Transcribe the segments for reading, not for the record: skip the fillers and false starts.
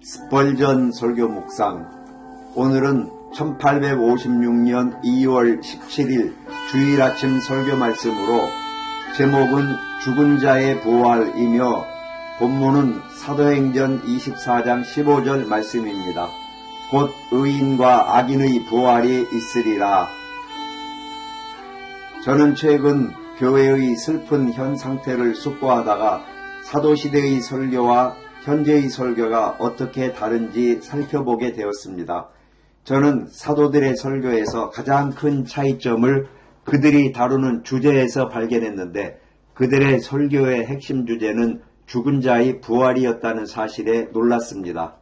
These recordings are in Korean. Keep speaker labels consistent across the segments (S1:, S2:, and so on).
S1: 스펄전 설교 묵상. 오늘은 1856년 2월 17일 주일 아침 설교 말씀으로 제목은 죽은 자의 부활이며 본문은 사도행전 24장 15절 말씀입니다. 곧 의인과 악인의 부활이 있으리라. 저는 최근 교회의 슬픈 현 상태를 숙고하다가 사도시대의 설교와 현재의 설교가 어떻게 다른지 살펴보게 되었습니다. 저는 사도들의 설교에서 가장 큰 차이점을 그들이 다루는 주제에서 발견했는데, 그들의 설교의 핵심 주제는 죽은 자의 부활이었다는 사실에 놀랐습니다.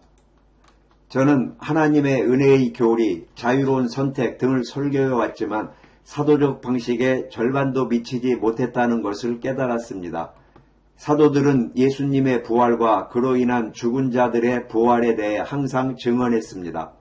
S1: 저는 하나님의 은혜의 교리, 자유로운 선택 등을 설교해왔지만 사도적 방식에 절반도 미치지 못했다는 것을 깨달았습니다. 사도들은 예수님의 부활과 그로 인한 죽은 자들의 부활에 대해 항상 증언했습니다.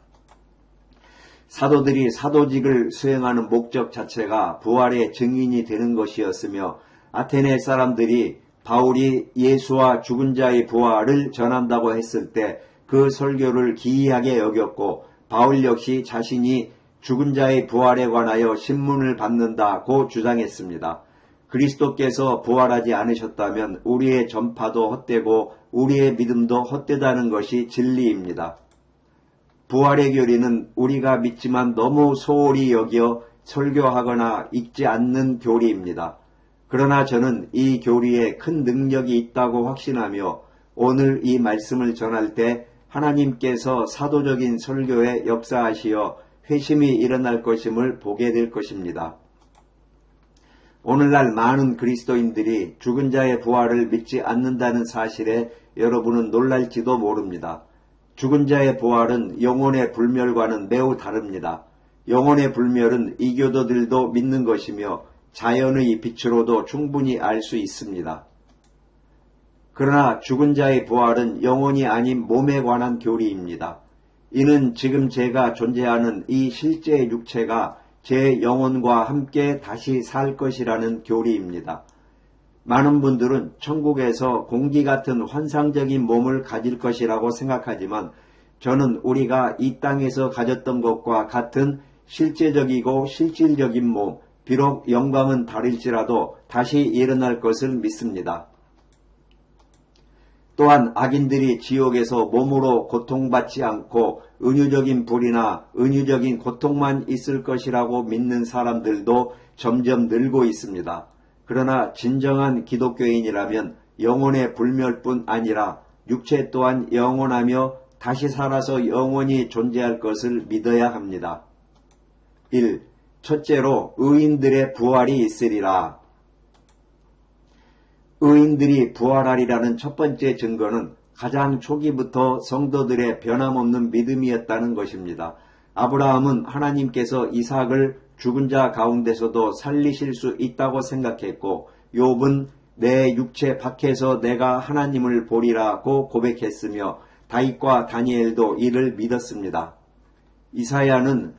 S1: 사도들이 사도직을 수행하는 목적 자체가 부활의 증인이 되는 것이었으며, 아테네 사람들이 바울이 예수와 죽은 자의 부활을 전한다고 했을 때 그 설교를 기이하게 여겼고, 바울 역시 자신이 죽은 자의 부활에 관하여 신문을 받는다고 주장했습니다. 그리스도께서 부활하지 않으셨다면 우리의 전파도 헛되고 우리의 믿음도 헛되다는 것이 진리입니다. 부활의 교리는 우리가 믿지만 너무 소홀히 여겨 설교하거나 읽지 않는 교리입니다. 그러나 저는 이 교리에 큰 능력이 있다고 확신하며 오늘 이 말씀을 전할 때 하나님께서 사도적인 설교에 역사하시어 회심이 일어날 것임을 보게 될 것입니다. 오늘날 많은 그리스도인들이 죽은 자의 부활을 믿지 않는다는 사실에 여러분은 놀랄지도 모릅니다. 죽은 자의 부활은 영혼의 불멸과는 매우 다릅니다. 영혼의 불멸은 이교도들도 믿는 것이며 자연의 빛으로도 충분히 알 수 있습니다. 그러나 죽은 자의 부활은 영혼이 아닌 몸에 관한 교리입니다. 이는 지금 제가 존재하는 이 실제 육체가 제 영혼과 함께 다시 살 것이라는 교리입니다. 많은 분들은 천국에서 공기 같은 환상적인 몸을 가질 것이라고 생각하지만, 저는 우리가 이 땅에서 가졌던 것과 같은 실제적이고 실질적인 몸, 비록 영광은 다를지라도 다시 일어날 것을 믿습니다. 또한 악인들이 지옥에서 몸으로 고통받지 않고 은유적인 불이나 은유적인 고통만 있을 것이라고 믿는 사람들도 점점 늘고 있습니다. 그러나 진정한 기독교인이라면 영혼의 불멸뿐 아니라 육체 또한 영원하며 다시 살아서 영원히 존재할 것을 믿어야 합니다. 1. 첫째로 의인들의 부활이 있으리라. 의인들이 부활하리라는 첫 번째 증거는 가장 초기부터 성도들의 변함없는 믿음이었다는 것입니다. 아브라함은 하나님께서 이삭을 죽은 자 가운데서도 살리실 수 있다고 생각했고, 욥은 내 육체 밖에서 내가 하나님을 보리라고 고백했으며, 다윗과 다니엘도 이를 믿었습니다. 이사야는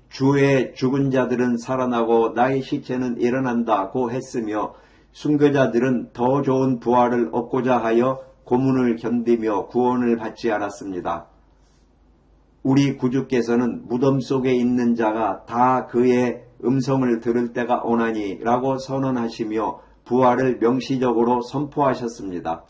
S1: 주의 죽은 자들은 살아나고 나의 시체는 일어난다고 했으며, 순교자들은 더 좋은 부활을 얻고자 하여 고문을 견디며 구원을 받지 않았습니다. 우리 구주께서는 무덤 속에 있는 자가 다 그의 음성을 들을 때가 오나니 라고 선언하시며 부활을 명시적으로 선포하셨습니다.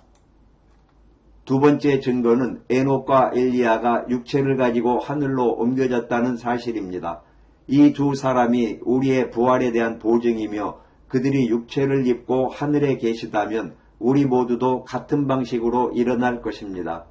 S1: 두 번째 증거는 에녹과 엘리야가 육체를 가지고 하늘로 옮겨졌다는 사실입니다. 이 두 사람이 우리의 부활에 대한 보증이며, 그들이 육체를 입고 하늘에 계시다면 우리 모두도 같은 방식으로 일어날 것입니다.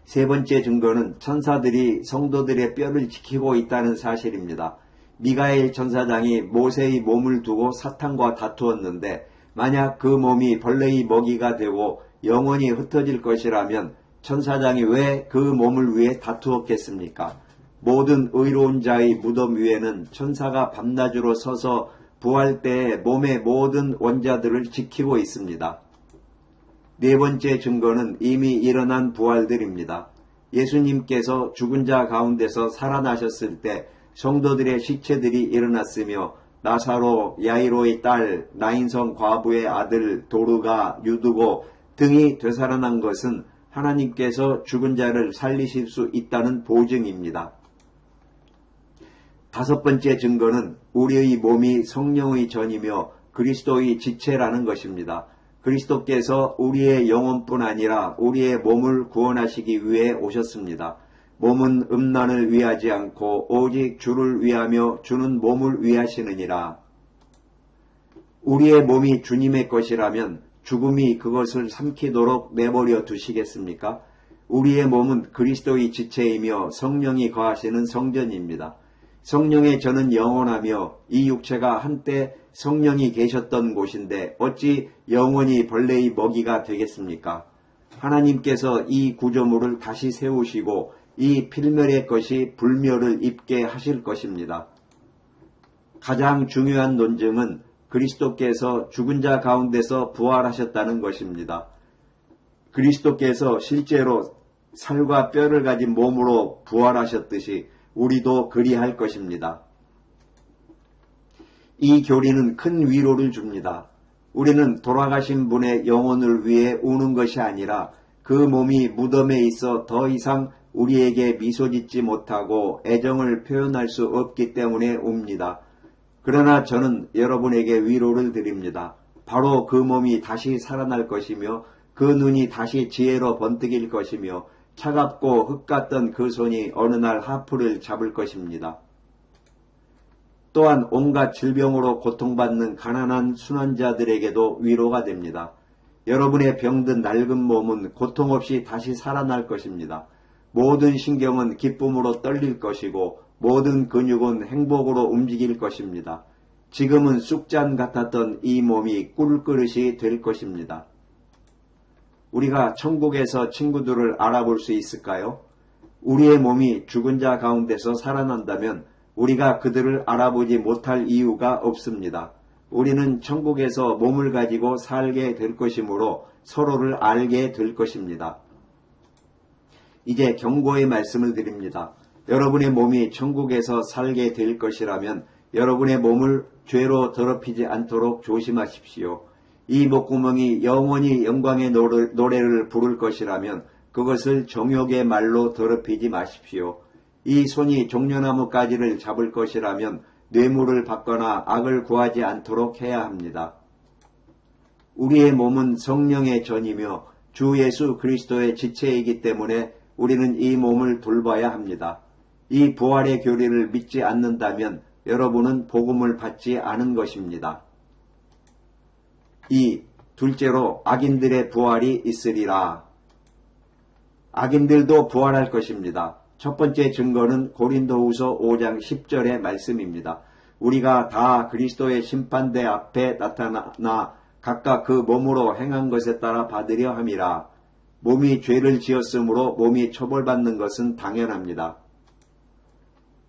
S1: 세 번째 증거는 천사들이 성도들의 뼈를 지키고 있다는 사실입니다. 미가엘 천사장이 모세의 몸을 두고 사탄과 다투었는데, 만약 그 몸이 벌레의 먹이가 되고 영원히 흩어질 것이라면 천사장이 왜 그 몸을 위해 다투었겠습니까? 모든 의로운 자의 무덤 위에는 천사가 밤낮으로 서서 부활 때에 몸의 모든 원자들을 지키고 있습니다. 네 번째 증거는 이미 일어난 부활들입니다. 예수님께서 죽은 자 가운데서 살아나셨을 때 성도들의 시체들이 일어났으며, 나사로, 야이로의 딸, 나인성 과부의 아들 도르가, 유두고 등이 되살아난 것은 하나님께서 죽은 자를 살리실 수 있다는 보증입니다. 다섯 번째 증거는 우리의 몸이 성령의 전이며 그리스도의 지체라는 것입니다. 그리스도께서 우리의 영혼뿐 아니라 우리의 몸을 구원하시기 위해 오셨습니다. 몸은 음란을 위하지 않고 오직 주를 위하며 주는 몸을 위하시느니라. 우리의 몸이 주님의 것이라면 죽음이 그것을 삼키도록 내버려 두시겠습니까? 우리의 몸은 그리스도의 지체이며 성령이 거하시는 성전입니다. 성령의 전은 영원하며 이 육체가 한때 성령이 계셨던 곳인데 어찌 영원히 벌레의 먹이가 되겠습니까? 하나님께서 이 구조물을 다시 세우시고 이 필멸의 것이 불멸을 입게 하실 것입니다. 가장 중요한 논증은 그리스도께서 죽은 자 가운데서 부활하셨다는 것입니다. 그리스도께서 실제로 살과 뼈를 가진 몸으로 부활하셨듯이 우리도 그리할 것입니다. 이 교리는 큰 위로를 줍니다. 우리는 돌아가신 분의 영혼을 위해 우는 것이 아니라 그 몸이 무덤에 있어 더 이상 우리에게 미소짓지 못하고 애정을 표현할 수 없기 때문에 웁니다. 그러나 저는 여러분에게 위로를 드립니다. 바로 그 몸이 다시 살아날 것이며 그 눈이 다시 지혜로 번뜩일 것이며 차갑고 흙 같던 그 손이 어느 날 하프를 잡을 것입니다. 또한 온갖 질병으로 고통받는 가난한 순환자들에게도 위로가 됩니다. 여러분의 병든 낡은 몸은 고통 없이 다시 살아날 것입니다. 모든 신경은 기쁨으로 떨릴 것이고 모든 근육은 행복으로 움직일 것입니다. 지금은 쑥잔 같았던 이 몸이 꿀그릇이 될 것입니다. 우리가 천국에서 친구들을 알아볼 수 있을까요? 우리의 몸이 죽은 자 가운데서 살아난다면 우리가 그들을 알아보지 못할 이유가 없습니다. 우리는 천국에서 몸을 가지고 살게 될 것이므로 서로를 알게 될 것입니다. 이제 경고의 말씀을 드립니다. 여러분의 몸이 천국에서 살게 될 것이라면 여러분의 몸을 죄로 더럽히지 않도록 조심하십시오. 이 목구멍이 영원히 영광의 노래를 부를 것이라면 그것을 정욕의 말로 더럽히지 마십시오. 이 손이 종려나무 가지를 잡을 것이라면 뇌물을 받거나 악을 구하지 않도록 해야 합니다. 우리의 몸은 성령의 전이며 주 예수 그리스도의 지체이기 때문에 우리는 이 몸을 돌봐야 합니다. 이 부활의 교리를 믿지 않는다면 여러분은 복음을 받지 않은 것입니다. 둘째로 악인들의 부활이 있으리라. 악인들도 부활할 것입니다. 첫 번째 증거는 고린도후서 5장 10절의 말씀입니다. 우리가 다 그리스도의 심판대 앞에 나타나 각각 그 몸으로 행한 것에 따라 받으려 함이라. 몸이 죄를 지었으므로 몸이 처벌받는 것은 당연합니다.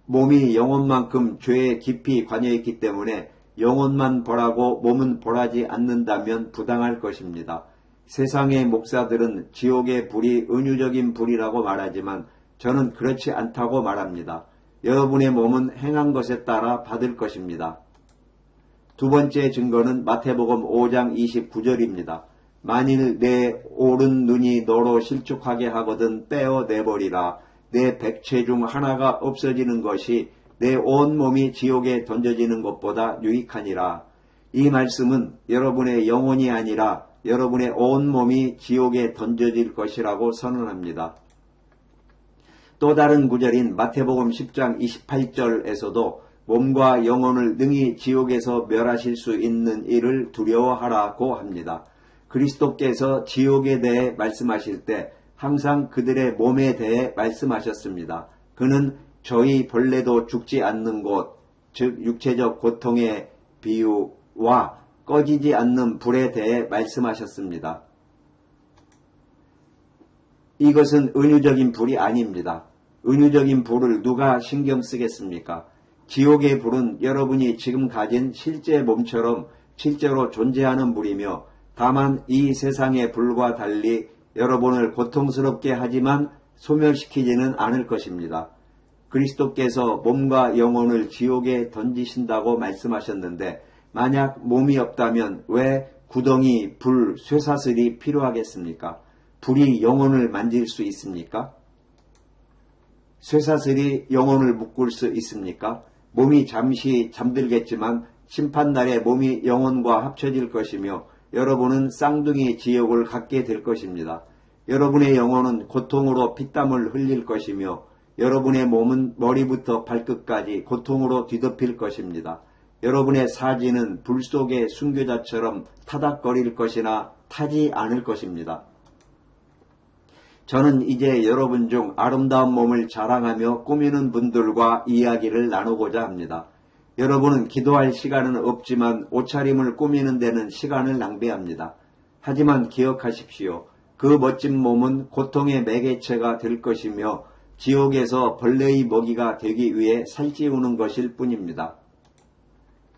S1: 몸이 영혼만큼 죄에 깊이 관여했기 때문에 영혼만 벌하고 몸은 벌하지 않는다면 부당할 것입니다. 세상의 목사들은 지옥의 불이 은유적인 불이라고 말하지만 저는 그렇지 않다고 말합니다. 여러분의 몸은 행한 것에 따라 받을 것입니다. 두 번째 증거는 마태복음 5장 29절입니다. 만일 내 오른 눈이 너로 실족하게 하거든 떼어내버리라. 내 백체 중 하나가 없어지는 것이 내 온 몸이 지옥에 던져지는 것보다 유익하니라. 이 말씀은 여러분의 영혼이 아니라 여러분의 온 몸이 지옥에 던져질 것이라고 선언합니다. 또 다른 구절인 마태복음 10장 28절에서도 몸과 영혼을 능히 지옥에서 멸하실 수 있는 일을 두려워하라고 합니다. 그리스도께서 지옥에 대해 말씀하실 때 항상 그들의 몸에 대해 말씀하셨습니다. 그는 저희 벌레도 죽지 않는 곳, 즉 육체적 고통의 비유와 꺼지지 않는 불에 대해 말씀하셨습니다. 이것은 은유적인 불이 아닙니다. 은유적인 불을 누가 신경 쓰겠습니까? 지옥의 불은 여러분이 지금 가진 실제 몸처럼 실제로 존재하는 불이며 다만 이 세상의 불과 달리 여러분을 고통스럽게 하지만 소멸시키지는 않을 것입니다. 그리스도께서 몸과 영혼을 지옥에 던지신다고 말씀하셨는데 만약 몸이 없다면 왜 구덩이, 불, 쇠사슬이 필요하겠습니까? 불이 영혼을 만질 수 있습니까? 쇠사슬이 영혼을 묶을 수 있습니까? 몸이 잠시 잠들겠지만 심판날에 몸이 영혼과 합쳐질 것이며 여러분은 쌍둥이 지옥을 갖게 될 것입니다. 여러분의 영혼은 고통으로 피땀을 흘릴 것이며 여러분의 몸은 머리부터 발끝까지 고통으로 뒤덮일 것입니다. 여러분의 사지는 불 속의 순교자처럼 타닥거릴 것이나 타지 않을 것입니다. 저는 이제 여러분 중 아름다운 몸을 자랑하며 꾸미는 분들과 이야기를 나누고자 합니다. 여러분은 기도할 시간은 없지만 옷차림을 꾸미는 데는 시간을 낭비합니다. 하지만 기억하십시오. 그 멋진 몸은 고통의 매개체가 될 것이며 지옥에서 벌레의 먹이가 되기 위해 살찌우는 것일 뿐입니다.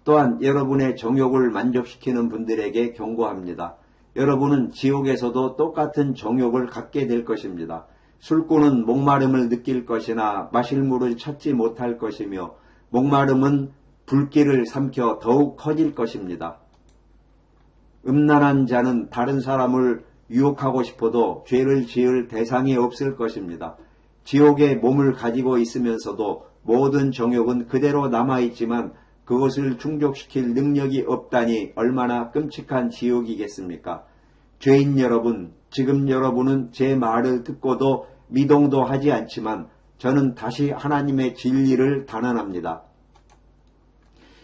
S1: 또한 여러분의 정욕을 만족시키는 분들에게 경고합니다. 여러분은 지옥에서도 똑같은 정욕을 갖게 될 것입니다. 술꾼은 목마름을 느낄 것이나 마실 물을 찾지 못할 것이며 목마름은 불길을 삼켜 더욱 커질 것입니다. 음란한 자는 다른 사람을 유혹하고 싶어도 죄를 지을 대상이 없을 것입니다. 지옥에 몸을 가지고 있으면서도 모든 정욕은 그대로 남아있지만 그것을 충족시킬 능력이 없다니 얼마나 끔찍한 지옥이겠습니까? 죄인 여러분, 지금 여러분은 제 말을 듣고도 미동도 하지 않지만 저는 다시 하나님의 진리를 단언합니다.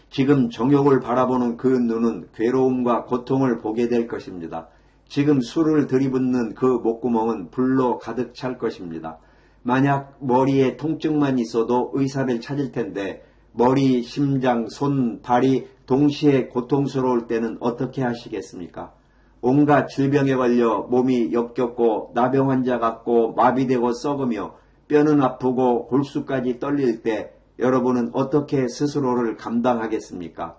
S1: 지금 정욕을 바라보는 그 눈은 괴로움과 고통을 보게 될 것입니다. 지금 술을 들이붓는 그 목구멍은 불로 가득 찰 것입니다. 만약 머리에 통증만 있어도 의사를 찾을 텐데 머리, 심장, 손, 발이 동시에 고통스러울 때는 어떻게 하시겠습니까? 온갖 질병에 걸려 몸이 역겹고 나병 환자 같고 마비되고 썩으며 뼈는 아프고 골수까지 떨릴 때 여러분은 어떻게 스스로를 감당하겠습니까?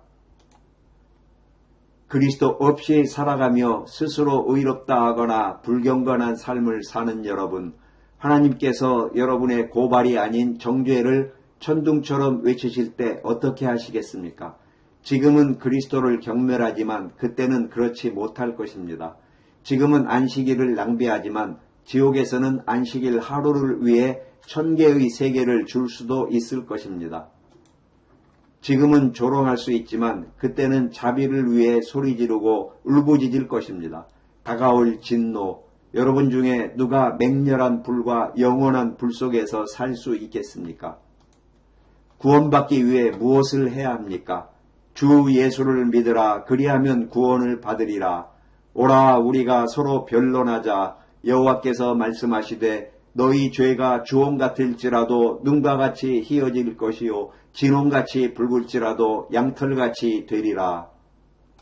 S1: 그리스도 없이 살아가며 스스로 의롭다 하거나 불경건한 삶을 사는 여러분, 하나님께서 여러분의 고발이 아닌 정죄를 천둥처럼 외치실 때 어떻게 하시겠습니까? 지금은 그리스도를 경멸하지만 그때는 그렇지 못할 것입니다. 지금은 안식일을 낭비하지만 지옥에서는 안식일 하루를 위해 1000개의 세계를 줄 수도 있을 것입니다. 지금은 조롱할 수 있지만 그때는 자비를 위해 소리 지르고 울부짖을 것입니다. 다가올 진노, 여러분 중에 누가 맹렬한 불과 영원한 불 속에서 살 수 있겠습니까? 구원받기 위해 무엇을 해야 합니까? 주 예수를 믿으라. 그리하면 구원을 받으리라. 오라 우리가 서로 변론하자. 여호와께서 말씀하시되 너희 죄가 주홍 같을지라도 눈과 같이 희어질 것이요 진홍같이 붉을지라도 양털같이 되리라.